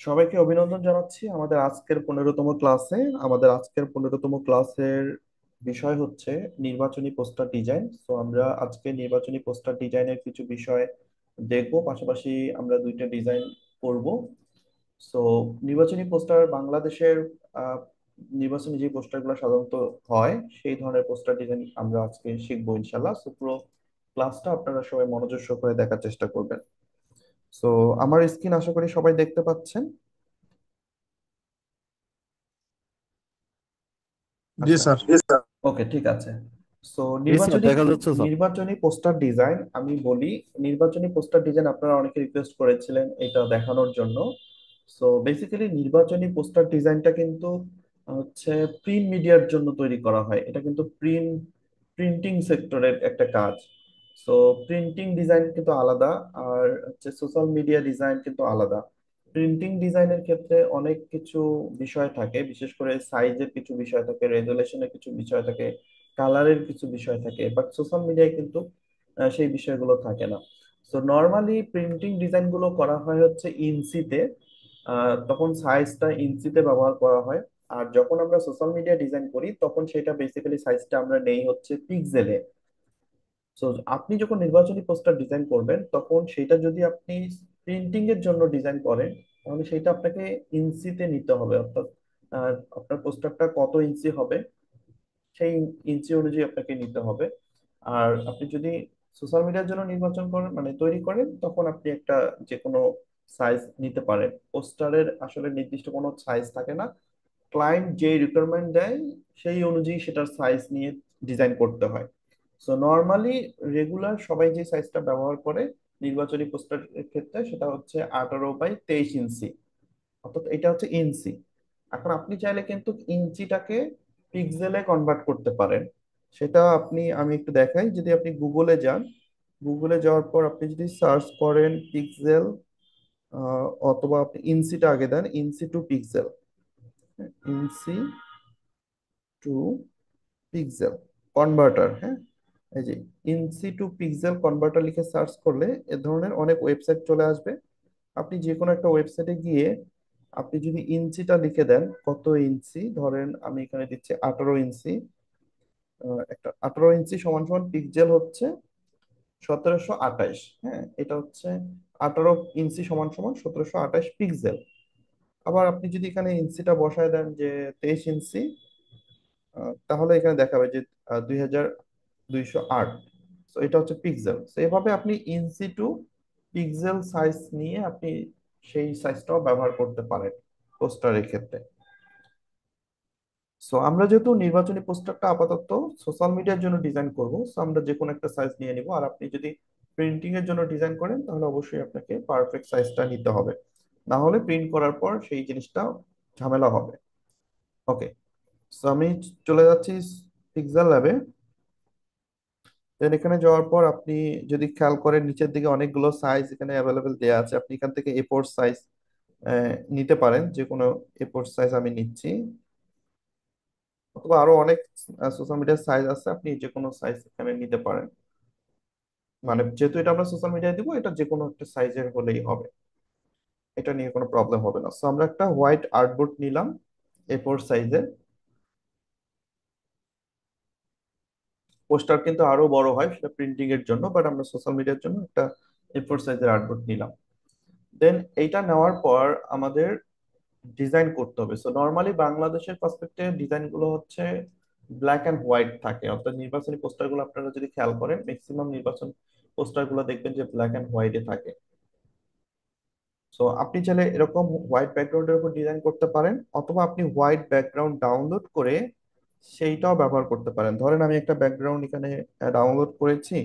সবাইকে অভিনন্দন জানাচ্ছি আমাদের আজকের 15তম ক্লাসে। আমাদের আজকের 15তম ক্লাসের বিষয় হচ্ছে নির্বাচনী পোস্টার ডিজাইন। তো আমরা আজকে নির্বাচনী পোস্টার ডিজাইনের কিছু বিষয় দেখব, পাশাপাশি আমরা দুইটা ডিজাইন করব। সো নির্বাচনী পোস্টার বাংলাদেশের আহ, নির্বাচনী যে পোস্টারগুলো সাধারণত হয় সেই ধরনের পোস্টার ডিজাইন আমরা আজকে শিখবো ইনশাল্লাহ। সো পুরো ক্লাসটা আপনারা সবাই মনোযোগ সহকারে দেখার চেষ্টা করবেন। সো আমার স্ক্রিন আশা করি সবাই দেখতে পাচ্ছেন। জি আচ্ছা, স্যার। ওকে, ঠিক আছে। সো জি স্যার, নির্বাচনী দেখা যাচ্ছে স্যার। নির্বাচনী পোস্টার ডিজাইন আমি বলি। নির্বাচনী পোস্টার ডিজাইন আপনারা অনেকে রিকোয়েস্ট করেছিলেন এটা দেখানোর জন্য। সো বেসিক্যালি নির্বাচনী পোস্টার ডিজাইনটা কিন্তু হচ্ছে প্রিন্ট মিডিয়ার জন্য তৈরি করা হয়। এটা কিন্তু প্রিন্টিং সেক্টরের একটা কাজ। সো প্রিন্টিং ডিজাইন কিন্তু আলাদা, আর হচ্ছে সোশ্যাল মিডিয়া ডিজাইন কিন্তু আলাদা। প্রিন্টিং ডিজাইনের ক্ষেত্রে অনেক কিছু বিষয় থাকে, বিশেষ করে সাইজের কিছু বিষয় থাকে, রেজুলেশনের কিছু বিষয় থাকে, কালারের কিছু বিষয় থাকে, বাট সোশ্যাল মিডিয়ায় কিন্তু সেই বিষয়গুলো থাকে না। সো নর্মালি প্রিন্টিং ডিজাইন গুলো করা হয় হচ্ছে ইঞ্চিতে। তখন সাইজটা ইঞ্চিতে ব্যবহার করা হয়। আর যখন আমরা সোশ্যাল মিডিয়া ডিজাইন করি তখন সেটা বেসিক্যালি সাইজটা আমরা নেই হচ্ছে পিক্সেলে। সো আপনি যখন নির্বাচনী পোস্টার ডিজাইন করবেন তখন সেটা যদি আপনি প্রিন্টিং এর জন্য ডিজাইন করেন তাহলে সেটা আপনাকে ইঞ্চিতে নিতে হবে। অর্থাৎ আপনার পোস্টারটা কত ইঞ্চি হবে সেই ইঞ্চি অনুযায়ী আপনাকে নিতে হবে। আর আপনি যদি সোশ্যাল মিডিয়ার জন্য নির্বাচন করেন মানে তৈরি করেন তখন আপনি একটা যে কোনো সাইজ নিতে পারেন। পোস্টারের আসলে নির্দিষ্ট কোনো সাইজ থাকে না। ক্লায়েন্ট যে রিকোয়ারমেন্ট দেয় সেই অনুযায়ী সেটার সাইজ নিয়ে ডিজাইন করতে হয়। সো নর্মালি রেগুলার সবাই যে সাইজটা ব্যবহার করে নির্বাচনী পোস্টারের ক্ষেত্রে সেটা হচ্ছে 18 বাই 23 ইঞ্চি। অর্থাৎ এটা হচ্ছে ইঞ্চি। এখন আপনি চাইলে কিন্তু ইঞ্চিটাকে পিক্সেলে কনভার্ট করতে পারেন। সেটা আমি একটু দেখাই। যদি আপনি গুগলে যান, গুগলে যাওয়ার পর আপনি যদি সার্চ করেন পিক্সেল, অথবা আপনি ইঞ্চিটা আগে দেন, inch two pixel, inch two pixel converter, হ্যাঁ, এই যে ইঞ্চি টু পিক্সেল কনভার্টার লিখে সার্চ করলে এ ধরনের অনেক ওয়েবসাইট চলে আসবে। আপনি যে কোনো একটা ওয়েবসাইটে গিয়ে আপনি যদি ইঞ্চিটা লিখে দেন, কত ইঞ্চি, ধরেন আমি এখানে দিচ্ছি 18 ইঞ্চি। একটা 18 ইঞ্চি সমান সমান পিক্সেল হচ্ছে 1728। হ্যাঁ, এটা হচ্ছে 18 ইঞ্চি সমান সমান 1728 পিক্সেল। আবার আপনি যদি এখানে ইঞ্চিটা বসায় দেন যে 23 ইঞ্চি, তাহলে এখানে দেখাবে যে 2208। তো এটা হচ্ছে পিক্সেল। তো এভাবে আপনি ইঞ্চি টু পিক্সেল সাইজ নিয়ে আপনি সেই সাইজটাও ব্যবহার করতে পারেন পোস্টারের ক্ষেত্রে। সো আমরা যেহেতু নির্বাচনী পোস্টারটা আপাতত সোশ্যাল মিডিয়ার জন্য ডিজাইন করব, সো আমরা যে কোনো একটা সাইজ নিয়ে নিব। আর আপনি যদি প্রিন্টিং এর জন্য ডিজাইন করেন তাহলে অবশ্যই আপনাকে পারফেক্ট সাইজটা নিতে হবে, না হলে প্রিন্ট করার পর সেই জিনিসটা ঝামেলা হবে। ওকে, সো আমি চলে যাচ্ছি পিক্সেল ল্যাবে। দেন এখানে যাওয়ার পর আপনি যদি খেয়াল করেন নিচের দিকে অনেকগুলো সাইজ এখানে অ্যাভেলেবেল দেওয়া আছে। আপনি এখান থেকে A4 সাইজ নিতে পারেন, যে কোনো A4 সাইজ আমি নিচ্ছি, অথবা আরো অনেক সোশ্যাল মিডিয়ার সাইজ আছে, আপনি যে কোনো সাইজ এখানে নিতে পারেন। মানে যেহেতু এটা আমরা সোশ্যাল মিডিয়ায় দিব, এটা যে কোনো একটা সাইজের হলেই হবে, এটা নিয়ে কোনো প্রবলেম হবে না। সো আমরা একটা হোয়াইট আর্টবোর্ড নিলাম A4 সাইজের। পোস্টার কিন্তু আরো বড় হয়, সেটা প্রিন্টিং এর জন্য, বাট আমরা সোশ্যাল মিডিয়ার জন্য একটা A4 সাইজের আর্টবোর্ড নিলাম। দেন এইটা নেওয়ার পর আমাদের ডিজাইন করতে হবে। সো নর্মালি বাংলাদেশের পার্সপেক্টিভে ডিজাইন গুলো হচ্ছে ব্ল্যাক এন্ড হোয়াইট থাকে। অর্থাৎ নির্বাচনী পোস্টার গুলো আপনারা যদি খেয়াল করেন ম্যাক্সিমাম নির্বাচন পোস্টার গুলো দেখবেন যে ব্ল্যাক এন্ড হোয়াইটে থাকে। সো আপনি চাইলে এরকম হোয়াইট ব্যাকগ্রাউন্ডের উপর ডিজাইন করতে পারেন, অথবা আপনি হোয়াইট ব্যাকগ্রাউন্ড ডাউনলোড করে সেইটাও ব্যবহার করতে পারেন। ধরেন আমি একটা ব্যাকগ্রাউন্ড এখানে ডাউনলোড করেছি,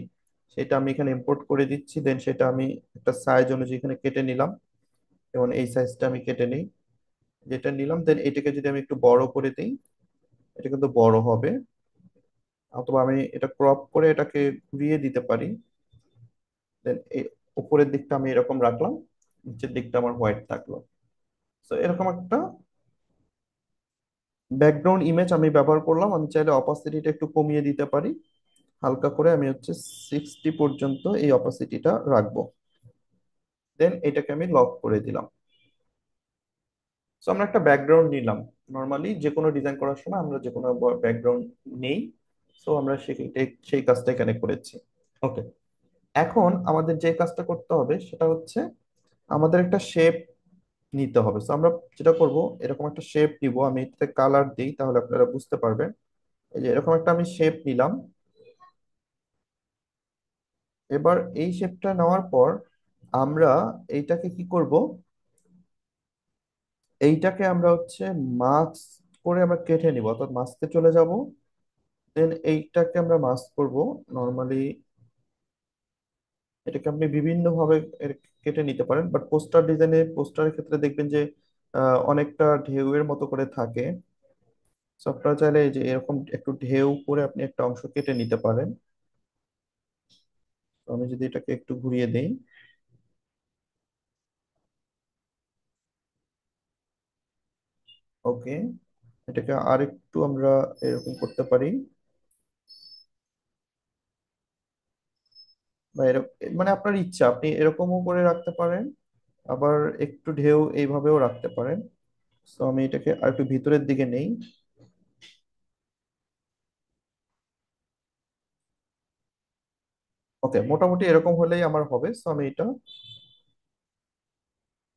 সেটা আমি এখানে ইম্পোর্ট করে দিচ্ছি। দেন সেটা আমি একটা সাইজ অনুযায়ী এখানে কেটে নিলাম, যেমন এই সাইজটা আমি কেটে নিই, যেটা নিলাম। দেন এটাকে যদি আমি একটু বড় করে দিই, এটা কিন্তু বড় হবে। অথবা আমি এটা ক্রপ করে এটাকে ঘুরিয়ে দিতে পারি। দেন এই উপরের দিকটা আমি এরকম রাখলাম, নিচের দিকটা আমার হোয়াইট থাকলো। তো এরকম একটা ব্যাকগ্রাউন্ড ইমেজ আমি ব্যবহার করলাম। আমি চাইলে অপাসিটিটা একটু কমিয়ে দিতে পারি, হালকা করে আমি হচ্ছে 60 পর্যন্ত এই অপাসিটিটা রাখবো। দেন এটাকে আমি লক করে দিলাম। সো আমরা একটা ব্যাকগ্রাউন্ড নিলাম। নর্মালি যে কোনো ডিজাইন করার সময় আমরা যে কোনো ব্যাকগ্রাউন্ড নেই। সো আমরা সেই কাজটা এখানে করেছি। ওকে, এখন আমাদের যে কাজটা করতে হবে সেটা হচ্ছে আমাদের একটা শেপ নিতে হবে। তো আমরা যেটা করব, এরকম একটা শেপ নিব। আমি এটাতে কালার দিই তাহলে আপনারা বুঝতে পারবেন। এই যে এরকম একটা আমি শেপ নিলাম। এবার এই শেপটা নেওয়ার পর আমরা এইটাকে কি করব, এইটাকে আমরা হচ্ছে মাস্ক করে আমরা কেটে নিব, অর্থাৎ মাস্কে চলে যাব। দেন এইটাকে আমরা মাস্ক করব নর্মালি। এটাকে আপনি বিভিন্ন ভাবে কেটে নিতে পারেন, বাট পোস্টার ডিজাইনে, পোস্টারের ক্ষেত্রে দেখবেন যে অনেকটা ঢেউয়ের মতো করে থাকে। So আপনারা চাইলে এই যে এরকম একটু ঢেউ করে আপনি একটা অংশ কেটে নিতে পারেন। তো আমি যদি এটাকে একটু ঘুরিয়ে দেই। ওকে, এটাকে আর একটু আমরা এরকম করতে পারি, বা এরকম, মানে আপনার ইচ্ছা, আপনি এরকমও করে রাখতে পারেন, আবার একটু ঢেউ এইভাবেও রাখতে পারেন। তো আমি এটাকে আর একটু ভিতরের দিকে নেই। ওকে, মোটামুটি এরকম হলেই আমার হবে। তো আমি এটা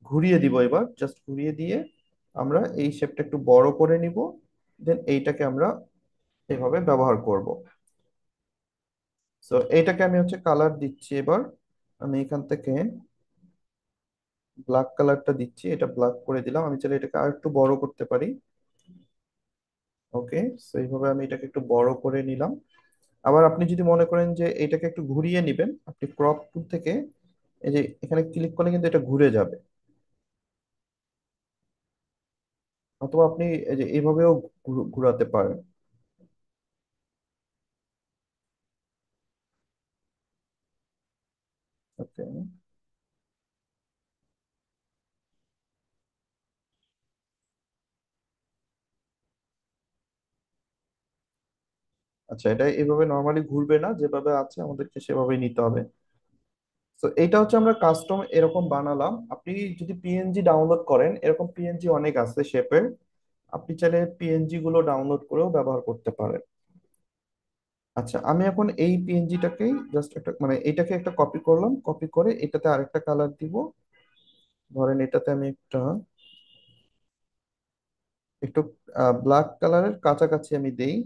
ঘুরিয়ে দিব, এবার জাস্ট ঘুরিয়ে দিয়ে আমরা এই শেপটা একটু বড় করে নিব। দেন এইটাকে আমরা এভাবে ব্যবহার করব। তো এইটাকে আমি হচ্ছে কালার দিচ্ছি এবার। আমি এখান থেকে ব্ল্যাক কালারটা দিচ্ছি, এটা ব্ল্যাক করে দিলাম। আমি চাইলে এটাকে আর একটু বড় করতে পারি। ওকে, তো এইভাবে আমি এটাকে একটু বড় করে নিলাম। আবার আপনি যদি মনে করেন যে এটাকে একটু ঘুরিয়ে নেবেন, আপনি ক্রপ টুল থেকে এই যে এখানে ক্লিক করলে কিন্তু এটা ঘুরে যাবে। অথবা আপনি এই যে এইভাবেও ঘুরাতে পারেন। ওকে, আচ্ছা, এটা এইভাবে নর্মালি ঘুরবে না, যেভাবে আছে আমাদেরকে সেভাবেই নিতে হবে। তো এইটা হচ্ছে আমরা কাস্টম এরকম বানালাম। আপনি যদি পিএনজি ডাউনলোড করেন, এরকম পিএনজি অনেক আছে শেপের, আপনি চাইলে পিএনজি গুলো ডাউনলোড করেও ব্যবহার করতে পারেন। আচ্ছা, আমি এখন এই পিএনজিটাকেই জাস্ট একটা, মানে এটাকে একটা কপি করলাম, কপি করে এটাতে আরেকটা কালার দিব। ধরেন এটাতে আমি একটা একটু ব্ল্যাক কালারের কাছাকাছি আমি দেই।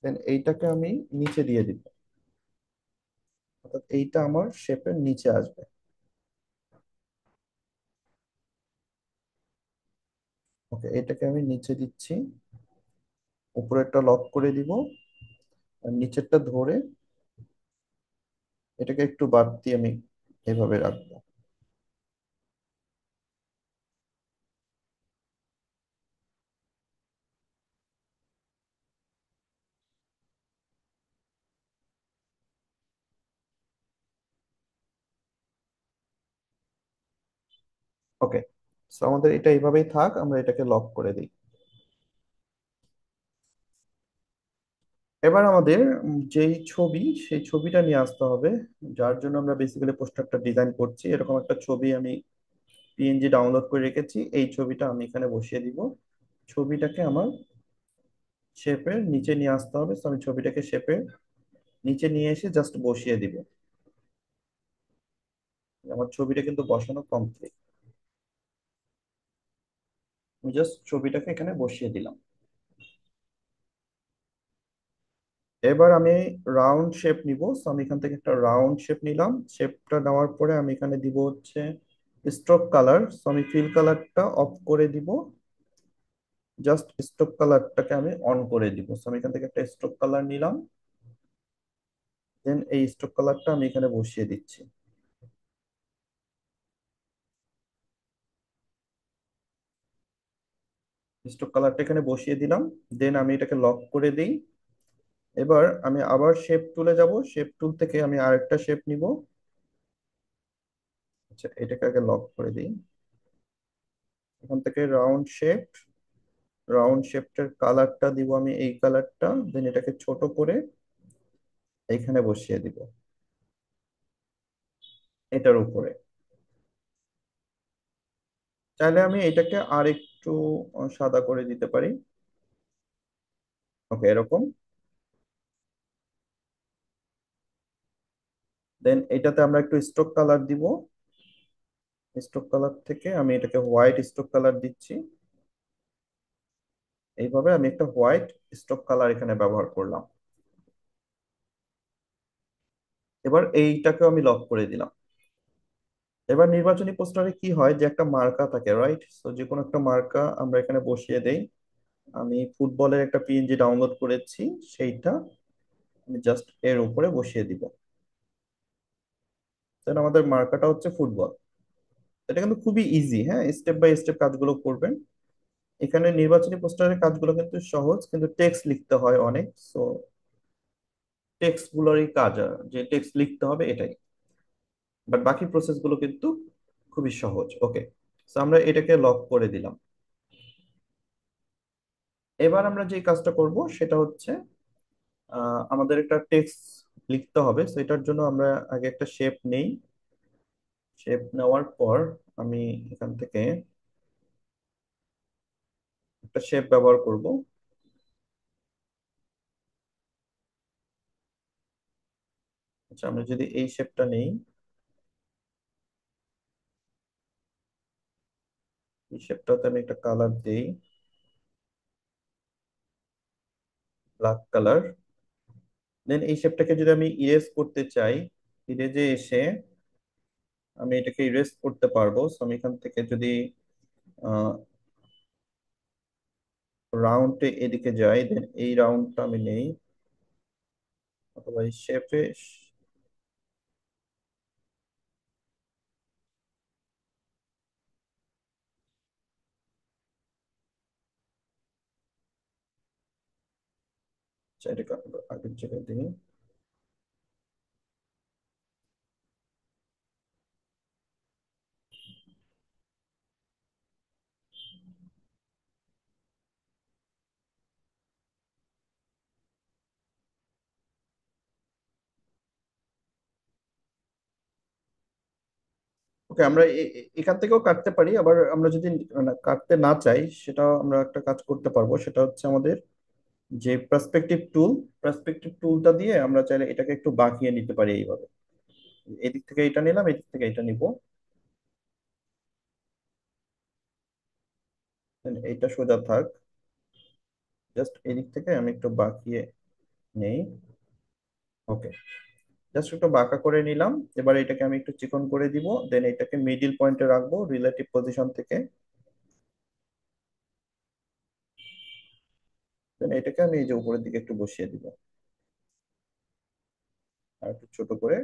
দেন এইটাকে আমি নিচে দিয়ে দিব, অর্থাৎ এইটা আমার শেপের নিচে আসবে। ওকে, এটাকে আমি নিচে দিচ্ছি, উপরেরটা লক করে দিব, আর নিচেরটা ধরে এটাকে একটু বাড়তি আমি এভাবে রাখবো। ওকে, তো আমাদের এটা এইভাবেই থাক, আমরা এটাকে লক করে দিই। এবার আমাদের যেই ছবি, সেই ছবিটা নিয়ে আসতে হবে, যার জন্য আমরা বেসিক্যালি পোস্টারটা ডিজাইন করছি। এরকম একটা ছবি আমি পিএনজি ডাউনলোড করে রেখেছি, এই ছবিটা আমি এখানে বসিয়ে দিব। ছবিটাকে আমার শেপের নিচে নিয়ে আসতে হবে। তো আমি ছবিটাকে শেপের নিচে নিয়ে এসে জাস্ট বসিয়ে দিব। আমার ছবিটা কিন্তু বসানো কমপ্লিট। আমি জাস্ট ছবিটাকে এখানে বসিয়ে দিলাম। এবার আমি রাউন্ড শেপ নিব। So আমি এখান থেকে একটা রাউন্ড শেপ নিলাম। শেপটা নেওয়ার পরে আমি এখানে দিব হচ্ছে স্ট্রোক কালার। সো আমি ফিল কালারটা অফ করে দিব, জাস্ট স্ট্রোক কালারটাকে আমি অন করে দিব। সো আমি এখান থেকে একটা স্ট্রোক কালার নিলাম। দেন এই স্ট্রোক কালারটা আমি এখানে বসিয়ে দিচ্ছি। স্ট্রোক কালারটা এখানে বসিয়ে দিলাম। দেন আমি এটাকে লক করে দিই। এবার আমি আবার শেপ টুলে যাব, শেপ টুল থেকে আমি আরেকটা শেপ নিব। আচ্ছা, এটাকে আগে লক করে দিই। এখান থেকে রাউন্ড শেপ, রাউন্ড শেপটার কালারটা দিব আমি এই কালারটা, দেন এটাকে ছোট করে এইখানে বসিয়ে দিব এটার উপরে। চাইলে আমি এটাকে আর একটু সাদা করে দিতে পারি। ওকে, এরকম। দেন এটাতে আমরা একটু স্ট্রোক কালার দিব। স্ট্রোক কালার থেকে আমি এটাকে হোয়াইট স্ট্রোক কালার দিচ্ছি। এইভাবে আমি একটা হোয়াইট স্ট্রোক কালার এখানে ব্যবহার করলাম। এবার এইটাকেও আমি লক করে দিলাম। এবার নির্বাচনী পোস্টারে কি হয় যে একটা মার্কা থাকে, রাইট? তো যে কোনো একটা মার্কা আমরা এখানে বসিয়ে দেই। আমি ফুটবলের একটা পিএনজি ডাউনলোড করেছি, সেইটা আমি জাস্ট এর উপরে বসিয়ে দিব। দেন আমাদের মার্কাটা হচ্ছে ফুটবল। এটা কিন্তু খুবই ইজি, হ্যাঁ, স্টেপ বাই স্টেপ কাজগুলো করবেন। এখানে নির্বাচনী পোস্টারের কাজগুলো কিন্তু সহজ, কিন্তু টেক্সট লিখতে হয় অনেক। সো টেক্সট গুলোরই কাজ, যে টেক্সট লিখতে হবে এটাই। বাট বাকি প্রসেস গুলো কিন্তু খুবই সহজ। ওকে, তো আমরা এটাকে লক করে দিলাম। এবার আমরা যে কাজটা করব সেটা হচ্ছে আমাদের একটা টেক্সট লিখতে হবে। তো এটার জন্য আমরা আগে একটা শেপ নেই। শেপ নেওয়ার পর আমি এখান থেকে একটা শেপ ব্যবহার করব। আচ্ছা, আমরা যদি এই শেপটা নেই, এই শেপটাতে আমি একটা কালার দেই, ব্ল্যাক কালার। দেন এই শেপটাকে যদি আমি ইরেজ করতে চাই, ইরেজে এসে আমি এটাকে ইরেজ করতে পারবো। সো আমি এখান থেকে যদি রাউন্ডে এদিকে যাই, দেন এই রাউন্ডটা আমি নেই, অথবা এই শেপে এটাকে আগের জায়গায় দিই। ওকে, আমরা এখান থেকেও কাটতে পারি। আবার আমরা যদি কাটতে না চাই, সেটা আমরা একটা কাজ করতে পারবো। সেটা হচ্ছে আমাদের যে পার্সপেক্টিভ টুলটা দিয়ে আমরা চাইলে এটাকে একটু বাঁকিয়ে নিতে পারি এইভাবে। এদিক থেকে এটা নিলাম, এদিক থেকে এটা নিব। Then এইটা সোজা থাক। জাস্ট এদিক থেকে আমি একটু বাঁকিয়ে নেই। ওকে, জাস্ট একটু বাঁকা করে নিলাম। এবার এটাকে আমি একটু চিকন করে দিব। দেন এটাকে মিডিল পয়েন্টে রাখবো রিলেটিভ পজিশন থেকে। দেন এটাকে আমি এই যে উপরের দিকে একটু বসিয়ে দিব, আর একটু ছোট করে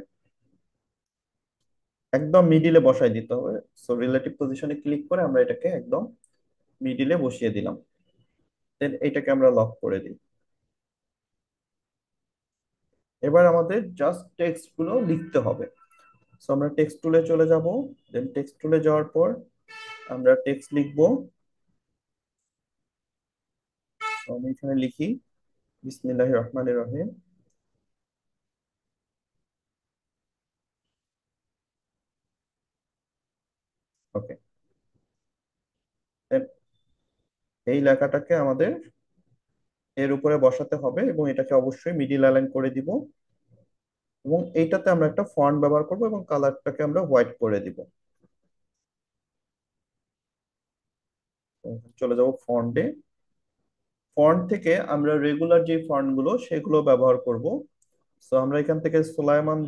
একদম মিডিলে বসাই দিতে হবে। সো রিলেটিভ পজিশনে ক্লিক করে আমরা এটাকে একদম মিডিলে বসিয়ে দিলাম। দেন এটাকে আমরা লক করে দিই। এবার আমাদের জাস্ট টেক্সট গুলো লিখতে হবে। সো আমরা টেক্সট টুলে চলে যাব। দেন টেক্সট টুলে যাওয়ার পর আমরা টেক্সট লিখবো। তো আমি এখানে লিখি বিসমিল্লাহির রহমানির রহিম। ওকে, এই লেখাটাকে আমাদের এর উপরে বসাতে হবে এবং এটাকে অবশ্যই মিডিল অ্যালাইন করে দিব। এবং এইটাতে আমরা একটা ফন্ট ব্যবহার করব এবং কালারটাকে আমরা হোয়াইট করে দিব। তো চলে যাব ফন্টে। ফন্ট থেকে আমরা রেগুলার যে ফন্ট গুলো সেগুলো ব্যবহার করব। তো আমরা এখান থেকে সুলাইমান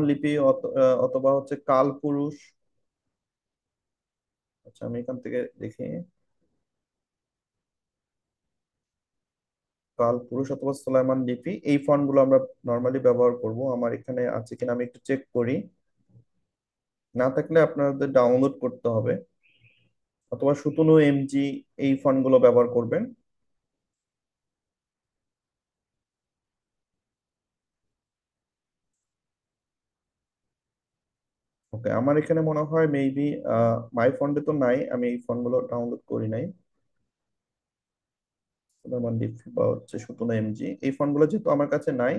লিপি, অথবা হচ্ছে কালপুরুষ। আচ্ছা, আমি এখান থেকে দেখি কালপুরুষ অথবা সুলাইমান লিপি, এই ফন্ট গুলো আমরা নর্মালি ব্যবহার করব। আমার এখানে আছে কিনা আমি একটু চেক করি। না থাকলে আপনাদের ডাউনলোড করতে হবে, অথবা সুতুনু এমজি, এই ফন্ট গুলো ব্যবহার করবেন। ওকে, আমার এখানে মনে হয় মেবি মাই ফন্ডে তো নাই, আমি এই ফন্টগুলো ডাউনলোড করি নাই। সুলেমান ডিপি বা হচ্ছে 17 MG, এই ফন্টগুলো যেহেতু আমার কাছে নাই,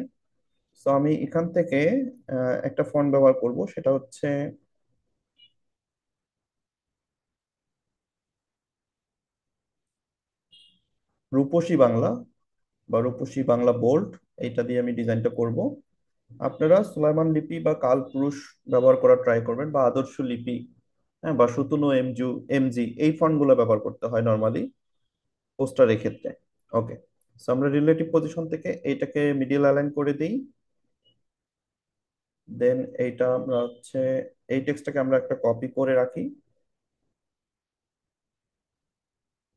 তো আমি এখান থেকে একটা ফন্ট ব্যবহার করব, সেটা হচ্ছে রূপসী বাংলা বা রূপসী বাংলা বোল্ড। এইটা দিয়ে আমি ডিজাইনটা করব। আপনারা সুলাইমান লিপি বা কালপুরুষ ব্যবহার করার ট্রাই করবেন, বা আদর্শ লিপি, হ্যাঁ, বা 17 MG এই ফন্টগুলো ব্যবহার করতে হয় নর্মালি পোস্টারের ক্ষেত্রে। ওকে, সো আমরা রিলেটিভ পজিশন থেকে এইটাকে মিডিয়াল অ্যালাইন করে দিই। দেন এইটা আমরা হচ্ছে এই টেক্সটটাকে আমরা একটা কপি করে রাখি,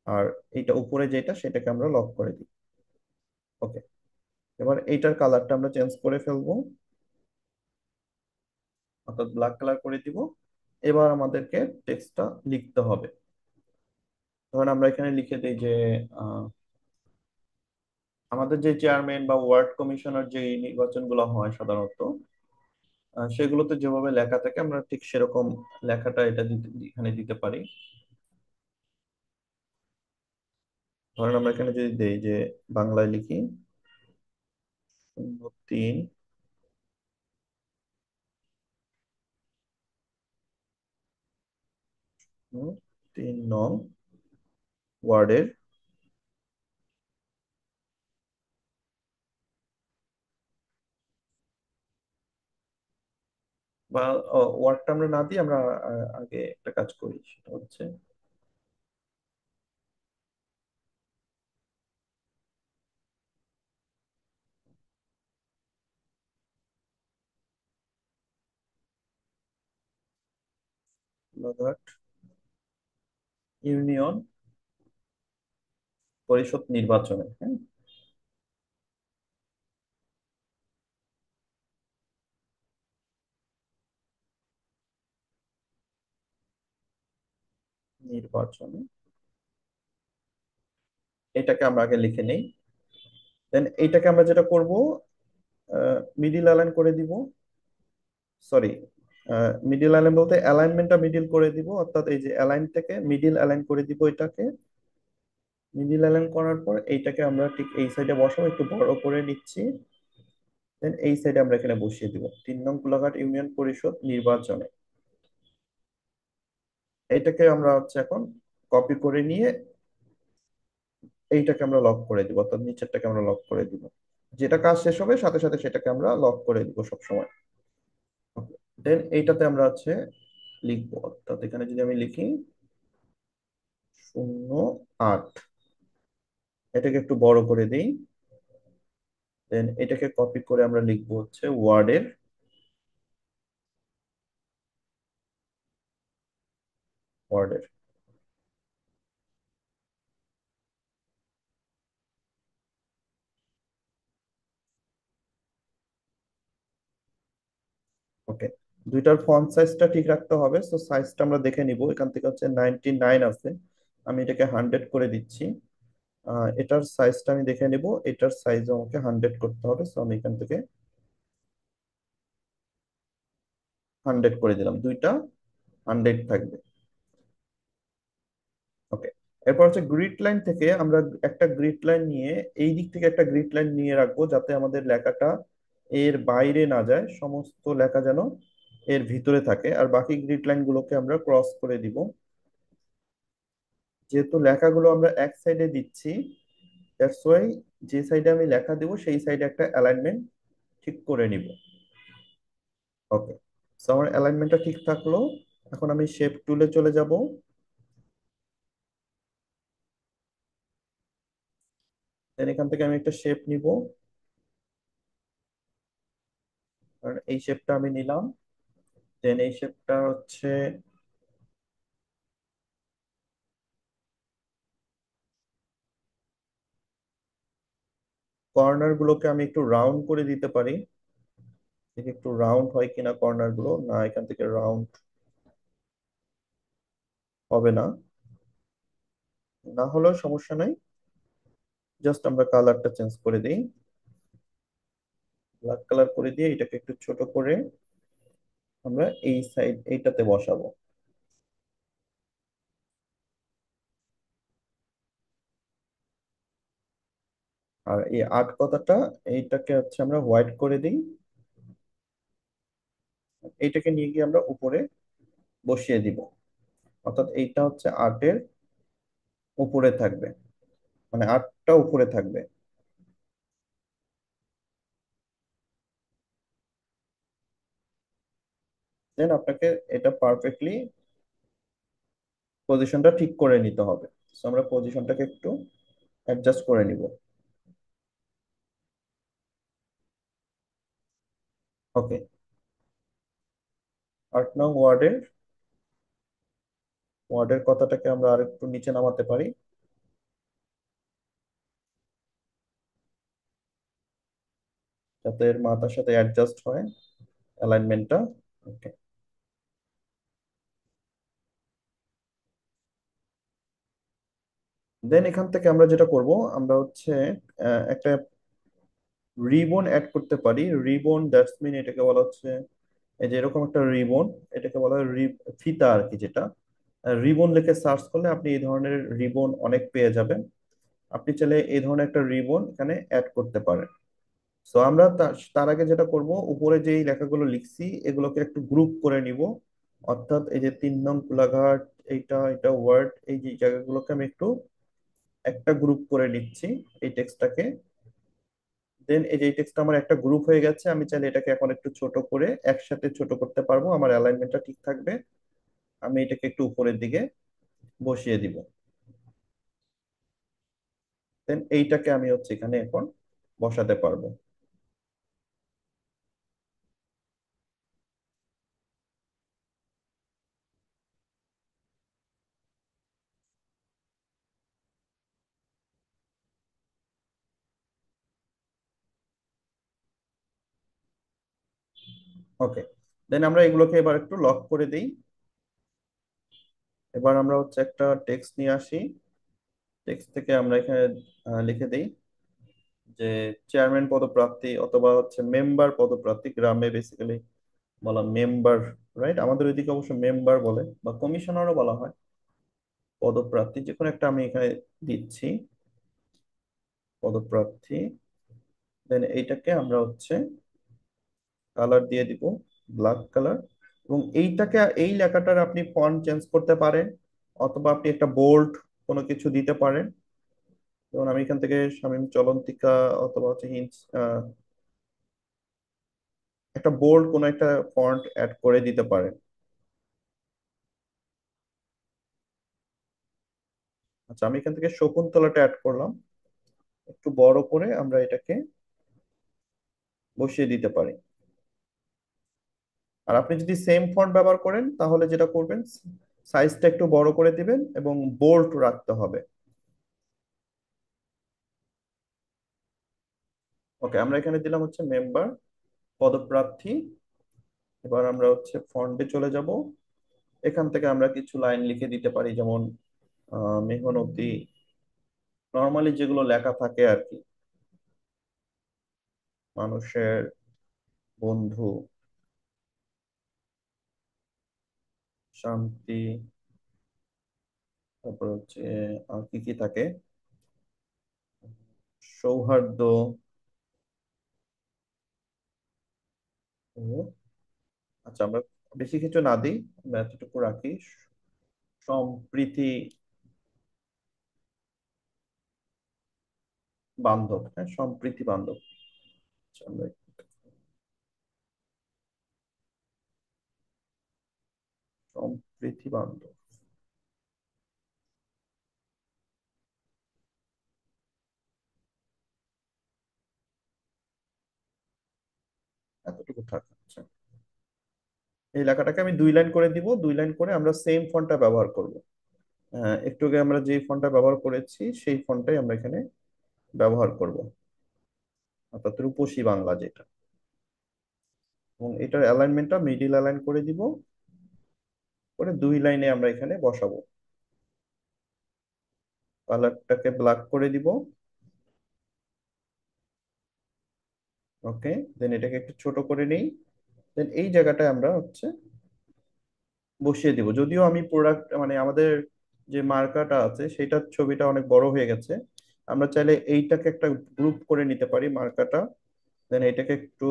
আর এইটা উপরে যেটা সেটাকে আমরা লক করে দিই। ওকে, এবার এইটার কালারটা আমরা চেঞ্জ করে ফেলবো, অর্থাৎ ব্ল্যাক কালার করে দিব। এবার আমাদেরকে টেক্সটটা লিখতে হবে। ধরেন আমরা এখানে লিখে দিই যে আহ, আমাদের যে চেয়ারম্যান বা ওয়ার্ড কমিশনার যে নির্বাচনগুলো হয় সাধারণত, সেগুলোতে যেভাবে লেখা থাকে আমরা ঠিক সেরকম লেখাটা এটা এখানে দিতে পারি। ধরেন আমরা এখানে যদি দেই যে বাংলায় লিখি 03 নং ওয়ার্ডের বা ওয়ার্ডটা আমরা না দিয়ে আমরা আগে একটা কাজ করি, সেটা হচ্ছে বাগেরহাট ইউনিয়ন পরিষদ নির্বাচনে, হ্যাঁ, নির্বাচনে এটাকে আমরা আগে লিখে নেই। দেন এইটাকে আমরা যেটা করব, মিডিল অ্যালাইন করে দিব। সরি, মিডিল অ্যালাইন বলতে অ্যালাইনমেন্টটা মিডিল করে দিব, অর্থাৎ এই যে অ্যালাইন থেকে মিডিল অ্যালাইন করে দিব এটাকে। মিডিল অ্যালাইন করার পর এইটাকে আমরা ঠিক এই সাইডে বসাবো, একটু বড় করে নিচ্ছি। দেন এই সাইডে আমরা এখানে বসিয়ে দিব 3 নং কোলাঘাট ইউনিয়ন পরিষদ নির্বাচনে। এইটাকে আমরা হচ্ছে এখন কপি করে নিয়ে এইটাকে আমরা লক করে দিব, অর্থাৎ নিচেরটাকে আমরা লক করে দিব। যেটা কাজ শেষ হবে সাথে সাথে সেটাকে আমরা লক করে দিব সবসময়। দেন এইটাতে আমরা হচ্ছে লিখবো, অর্থাৎ এখানে যদি আমি লিখি 08, এটাকে একটু বড় করে দিই। দেন এটাকে কপি করে আমরা লিখবো হচ্ছে ওয়ার্ডের। ওকে, দুইটার ফন্ট সাইজটা ঠিক রাখতে হবে। তো সাইজটা আমরা দেখে নিব, এখান থেকে হচ্ছে 99 আছে, আমি এটাকে 100 করে দিচ্ছি। এটার সাইজটা আমি দেখে নিব, এটার সাইজ আমাকে 100 করতে হবে, তো আমি এখান থেকে 100 করে দিলাম, দুইটা 100 থাকবে। ওকে, এরপর হচ্ছে গ্রিড লাইন থেকে আমরা একটা গ্রিড লাইন নিয়ে এই দিক থেকে একটা গ্রিড লাইন নিয়ে রাখবো, যাতে আমাদের লেখাটা এর বাইরে না যায়, সমস্ত লেখা যেন এর ভিতরে থাকে, আর বাকি গ্রিড লাইন গুলোকে আমরা ক্রস করে দিব। যেহেতু লেখাগুলো আমরা এক সাইডে দিচ্ছি, দ্যাটস ওয়াই যে সাইডে আমি লেখা দিব সেই সাইডে একটা অ্যালাইনমেন্ট ঠিক করে নিব। ওকে, সো আমার অ্যালাইনমেন্টটা ঠিক থাকলো। এখন আমি শেপ টুলে চলে যাব। দেন এখান থেকে আমি একটা শেপ নিব, কারণ এই শেপটা আমি নিলাম। দেন এই শেপটা হচ্ছে কর্নার গুলোকে আমি একটু রাউন্ড করে দিতে পারি, দেখি একটু রাউন্ড হয় কিনা। কর্নার গুলো না, এখান থেকে রাউন্ড হবে না, না হলেও সমস্যা নাই। জাস্ট আমরা কালারটা চেঞ্জ করে দিই, ব্ল্যাক কালার করে দিয়ে এটাকে একটু ছোট করে আমরা এই সাইড এইটাতে বসাবো। আর এই আট কথাটা, এইটাকে হচ্ছে আমরা হোয়াইট করে দিই। এইটাকে নিয়ে গিয়ে আমরা উপরে বসিয়ে দিব। অর্থাৎ এইটা হচ্ছে আটের উপরে থাকবে, মানে আটটা উপরে থাকবে। দেন আপনাকে এটা পারফেক্টলি পজিশনটা ঠিক করে নিতে হবে। তো আমরা পজিশনটাকে একটু অ্যাডজাস্ট করে নিব। ওকে। 8 নং ওয়ার্ডের কথাটাকে আমরা আরেকটু নিচে নামাতে পারি, যাতে এর মাথার সাথে অ্যাডজাস্ট হয় অ্যালাইনমেন্টটা। ওকে। দেন এখান থেকে আমরা যেটা করব, আমরা হচ্ছে একটা রিবন অ্যাড করতে পারি। রিবন দ্যাটস মিন এটাকে বলা হচ্ছে, এই যে এরকম একটা রিবন, এটাকে বলা হয় ফিতা আর কি। যেটা রিবন লিখে সার্চ করলে আপনি এই ধরনের রিবন অনেক পেয়ে যাবেন। আপনি চাইলে এই ধরনের একটা রিবন এখানে অ্যাড করতে পারেন। সো আমরা তার আগে যেটা করব, উপরে যেই লেখাগুলো লিখছি এগুলোকে একটু গ্রুপ করে নিব। অর্থাৎ এই যে 3 নং কোলাঘাট, এইটা এটা ওয়ার্ড, এই যে জায়গাগুলোকে আমি একটু একটা গ্রুপ করে নিচ্ছি এই টেক্সটটাকে। দেন এই যে এই টেক্সটটা আমার একটা গ্রুপ হয়ে গেছে, আমি চাইলে এটাকে এখন একটু ছোট করে একসাথে ছোট করতে পারবো, আমার অ্যালাইনমেন্টটা ঠিক থাকবে। আমি এটাকে একটু উপরের দিকে বসিয়ে দিব। দেন এইটাকে আমি হচ্ছে এখানে এখন বসাতে পারবো। ওকে। দেন আমরা এগুলোকে এবার একটু লক করে দিই। এবার আমরা হচ্ছে একটা টেক্সট নিয়ে আসি। টেক্সট থেকে আমরা এখানে লিখে দিই যে চেয়ারম্যান পদপ্রার্থী অথবা হচ্ছে মেম্বার পদপ্রার্থী, গ্রামে বেসিক্যালি বলা মেম্বার, রাইট? আমাদের ওইদিকে অবশ্য মেম্বার বলে, বা কমিশনারও বলা হয়। পদপ্রার্থী যে কোনো একটা আমি এখানে দিচ্ছি, পদপ্রার্থী। দেন এইটাকে আমরা হচ্ছে কালার দিয়ে দিব ব্ল্যাক কালার। এবং এইটাকে, এই লেখাটার আপনি ফন্ট চেঞ্জ করতে পারেন, অথবা আপনি একটা বোল্ড কোনো কিছু দিতে পারেন। যেমন আমি এখান থেকে শামীম চলন্তিকা অথবা হচ্ছে হিন্স, একটা বোল্ড কোনো একটা ফন্ট অ্যাড করে দিতে পারেন। আচ্ছা, আমি এখান থেকে শকুন্তলাটা অ্যাড করলাম। একটু বড় করে আমরা এটাকে বসিয়ে দিতে পারি। আর আপনি যদি সেম ফন্ট ব্যবহার করেন তাহলে যেটা করবেন, সাইজটা একটু বড় করে দিবেন এবং বোল্ড রাখতে হবে। ওকে, আমরা এখানে দিলাম হচ্ছে মেম্বার পদপ্রার্থী। এবার আমরা হচ্ছে ফন্টে চলে যাব। এখান থেকে আমরা কিছু লাইন লিখে দিতে পারি, যেমন মেহনতি, নর্মালি যেগুলো লেখা থাকে আর কি। মানুষের বন্ধু, শান্তি, তারপর হচ্ছে আর কি কি থাকে, সৌহার্দ্য, ও, আচ্ছা আমরা বেশি কিছু না দিই, আমরা এতটুকু রাখি। সম্প্রীতি বান্ধব, হ্যাঁ, সম্প্রীতি বান্ধব। আচ্ছা, আমরা সম্প্রীতি বান্ধব এতটুকু থাক। আচ্ছা, এই লেখাটাকে আমি 2 লাইন করে দিব। 2 লাইন করে আমরা সেম ফন্টটা ব্যবহার করব। একটু আগে আমরা যে ফন্টটা ব্যবহার করেছি সেই ফন্টটাই আমরা এখানে ব্যবহার করব, অর্থাৎ রূপসী বাংলা যেটা। এবং এটার অ্যালাইনমেন্টটা মিডিল অ্যালাইন করে দিব, করে 2 লাইনে আমরা এখানে বসাবো। কালারটাকে ব্ল্যাক করে দিব। ওকে। দেন এটাকে একটু ছোট করে নেই। দেন এই জায়গাটায় আমরা হচ্ছে বসিয়ে দিব। যদিও আমি প্রোডাক্ট মানে আমাদের যে মার্কাটা আছে সেটার ছবিটা অনেক বড় হয়ে গেছে, আমরা চাইলে এইটাকে একটা গ্রুপ করে নিতে পারি মার্কাটা। দেন এটাকে একটু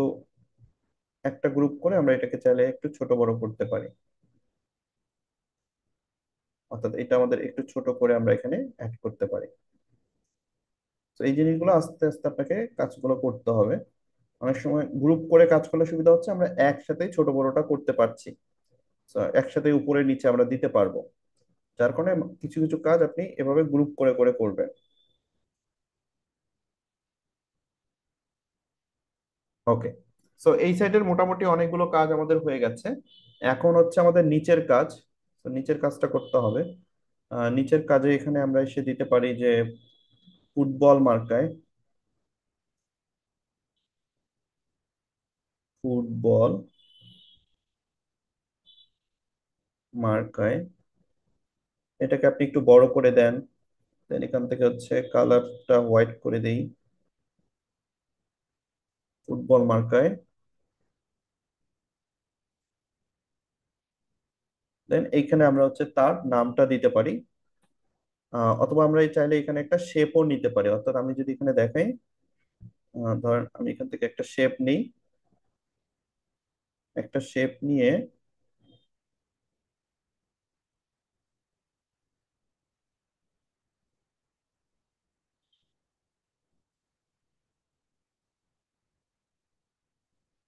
একটা গ্রুপ করে আমরা এটাকে চাইলে একটু ছোট বড় করতে পারি। অর্থাৎ এটা আমাদের একটু ছোট করে আমরা এখানে অ্যাড করতে পারি। তো এই জিনিসগুলো আস্তে আস্তে আপনাকে কাজগুলো করতে হবে। অনেক সময় গ্রুপ করে কাজ করলে সুবিধা হচ্ছে আমরা একসাথেই ছোট বড়টা করতে পারছি। তো একসাথে উপরে নিচে আমরা দিতে পারবো, যার কারণে কিছু কিছু কাজ আপনি এভাবে গ্রুপ করে করে করবেন। ওকে। সো এই সাইডের মোটামুটি অনেকগুলো কাজ আমাদের হয়ে গেছে। এখন হচ্ছে আমাদের নিচের কাজ। তো নিচের কাজটা করতে হবে। নিচের কাজে এখানে আমরা এসে দিতে পারি যে ফুটবল মার্কায়, ফুটবল মার্কায় এটাকে আপনি একটু বড় করে দেন। দেন এখান থেকে হচ্ছে কালারটা হোয়াইট করে দেই, ফুটবল মার্কায়। দেন এইখানে আমরা হচ্ছে তার নামটা দিতে পারি। অথবা আমরা চাইলে এখানে একটা শেপও নিতে পারি। অর্থাৎ আমি যদি এখানে দেখাই, ধরেন আমি এখান থেকে একটা শেপ নিই। একটা শেপ নিয়ে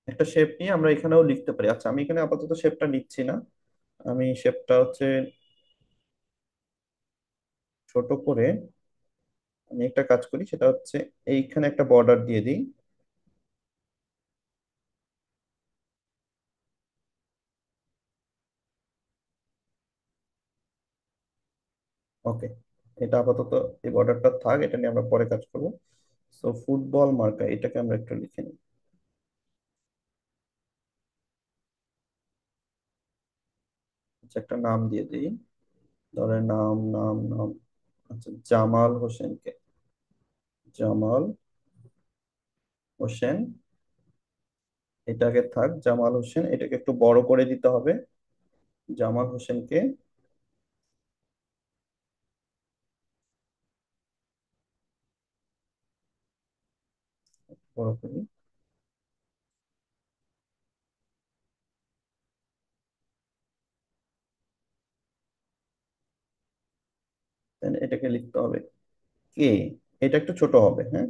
একটা শেপ নিয়ে আমরা এখানেও লিখতে পারি। আচ্ছা, আমি এখানে আপাতত শেপটা নিচ্ছি না। আমি শেপটা হচ্ছে ছোট করে আমি একটা কাজ করি, সেটা হচ্ছে এইখানে একটা বর্ডার দিয়ে দিই। ওকে, এটা আপাতত এই বর্ডারটা থাক, এটা নিয়ে আমরা পরে কাজ করবো। সো ফুটবল মার্কা এটাকে আমরা একটু লিখে নিই। আচ্ছা, একটা নাম দিয়ে দিই। ধরেন নাম নাম নাম আচ্ছা, জামাল হোসেনকে, জামাল হোসেন। এটাকে থাক জামাল হোসেন, এটাকে একটু বড় করে দিতে হবে। জামাল হোসেনকে বড় করি। Then এটাকে লিখতে হবে কে, এটা একটু ছোট হবে, হ্যাঁ।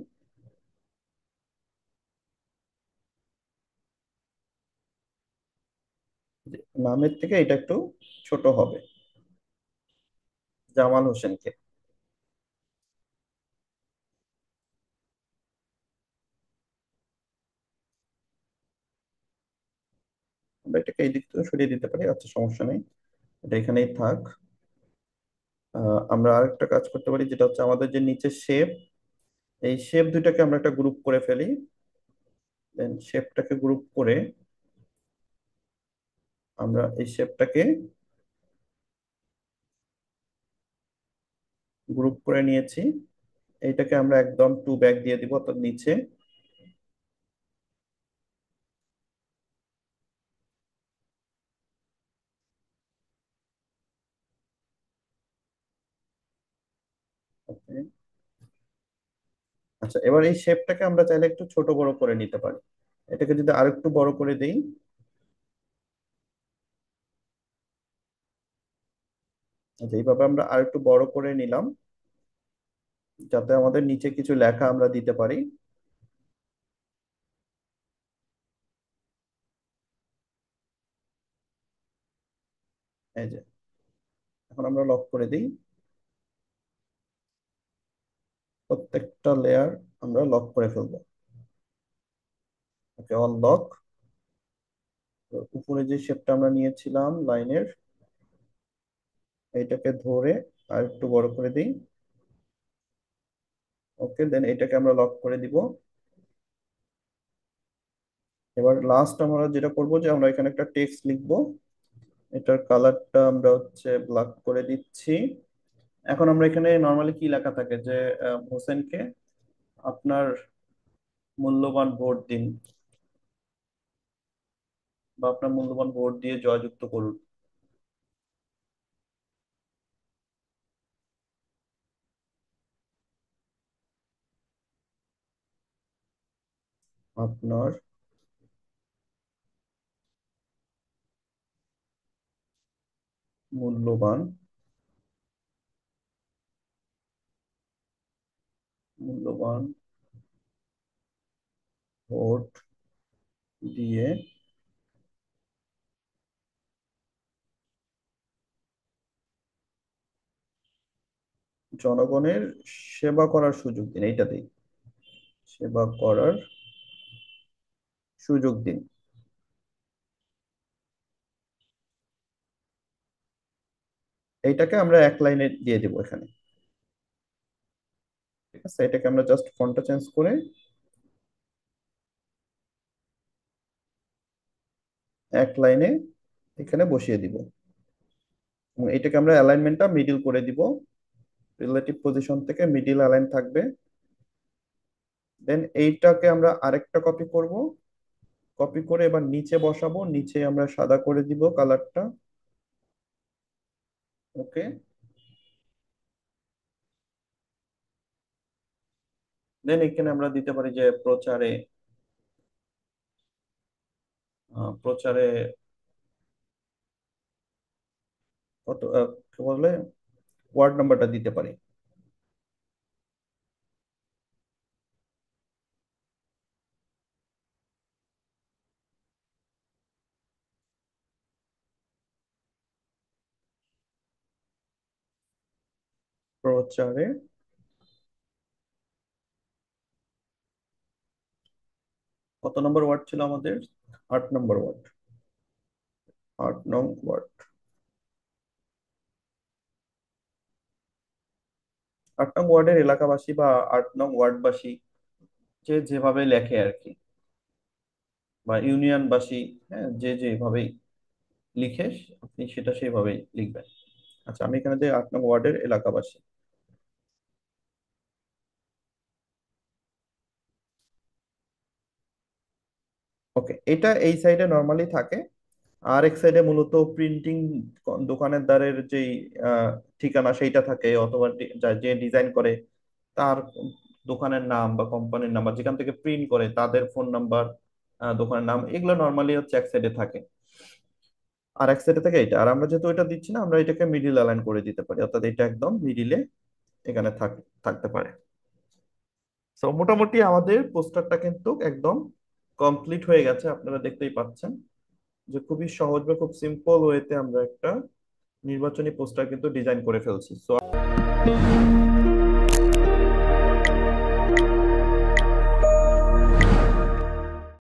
যে নামের থেকে এটা একটু ছোট হবে, জামাল হোসেনকে। আমরা এটাকে এই দিক থেকে সরিয়ে দিতে পারি, আচ্ছা সমস্যা নেই, এটা এখানেই থাক। আমরা আরেকটা কাজ করতে পারি, যেটা হচ্ছে আমাদের যে নিচে শেপ, এই শেপ দুইটাকে আমরা একটা গ্রুপ করে ফেলি। দেন শেপটাকে গ্রুপ করে আমরা এই শেপটাকে গ্রুপ করে নিয়েছি। এইটাকে আমরা একদম টু ব্যাক দিয়ে দিব, অর্থাৎ নিচে। ওকে। আচ্ছা, এবার এই শেপটাকে আমরা চাইলে একটু ছোট বড় করে নিতে পারি। এটাকে যদি আরেকটু বড় করে দেই, আচ্ছা এইভাবে আমরা আরেকটু বড় করে নিলাম, যাতে আমাদের নিচে কিছু লেখা আমরা দিতে পারি। এই যে, এখন আমরা লক করে দিই। প্রত্যেকটা লেয়ার আমরা লক করে ফেলবো। ওকে, অল লক। উপরে যে শেপটা আমরা নিয়েছিলাম লাইনের, এইটাকে ধরে আর একটু বড় করে দিই। ওকে, দেন এটাকে আমরা লক করে দিব। এবার লাস্ট আমরা যেটা করব, যে আমরা এখানে একটা টেক্সট লিখবো। এটার কালারটা আমরা হচ্ছে ব্ল্যাক করে দিচ্ছি। এখন আমরা এখানে নর্মালি কি লেখা থাকে যে হোসেনকে আপনার মূল্যবান ভোট দিন। বা আপনার মূল্যবান ভোট দিয়ে জয়যুক্ত করুন। আপনার মূল্যবান মূল্যবান ভোট দিয়ে জনগণের সেবা করার সুযোগ দিন, এইটাতেই সেবা করার সুযোগ দিন। এইটাকে আমরা এক লাইনে দিয়ে দেবো এখানে। ঠিক আছে, এটাকে আমরা জাস্ট ফন্টটা চেঞ্জ করে এক লাইনে এখানে বসিয়ে দিব। এবং এটাকে আমরা অ্যালাইনমেন্টটা মিডিল করে দিব, রিলেটিভ পজিশন থেকে মিডিল অ্যালাইন থাকবে। দেন এইটাকে আমরা আরেকটা কপি করব, কপি করে এবার নিচে বসাবো, নিচে আমরা সাদা করে দিব কালারটা। ওকে। দেন এখানে আমরা দিতে পারি যে প্রচারে, প্রচারে কত কি বলে, ওয়ার্ড নাম্বারটা দিতে পারি। প্রচারে কত নম্বর ওয়ার্ড ছিল আমাদের? 8 নম্বর ওয়ার্ড। 8 নং ওয়ার্ড। 8 নং ওয়ার্ডের এলাকাবাসী বা 8 নং ওয়ার্ডবাসী যে যেভাবে লেখে আর কি, বা ইউনিয়নবাসী, হ্যাঁ, যে যেভাবেই লিখে আপনি সেটা সেইভাবেই লিখবেন। আচ্ছা, আমি এখানে যে 8 নং ওয়ার্ডের এলাকাবাসী। ওকে, এটা এই সাইডে নর্মালি থাকে। আর এক সাইডে মূলত প্রিন্টিং দোকানের দ্বারের যেই আহ, ঠিকানা সেইটা থাকে, অথবা যে ডিজাইন করে তার দোকানের নাম বা কোম্পানির নাম্বার, যেখান থেকে প্রিন্ট করে তাদের ফোন নাম্বার, দোকানের নাম, এগুলো নর্মালি হচ্ছে এক সাইডে থাকে। আর এক সাইডে থাকে এটা। আর আমরা যেহেতু এটা দিচ্ছি না, আমরা এটাকে মিডিল অ্যালাইন করে দিতে পারি, অর্থাৎ এটা একদম মিডিলে এখানে থাকতে পারে। তো মোটামুটি আমাদের পোস্টারটা কিন্তু একদম কমপ্লিট হয়ে গেছে, আপনারা দেখতেই পাচ্ছেন যে খুবই সহজ বা খুব সিম্পল ওয়েতে আমরা একটা নির্বাচনী পোস্টার কিন্তু ডিজাইন করে ফেলছি। সো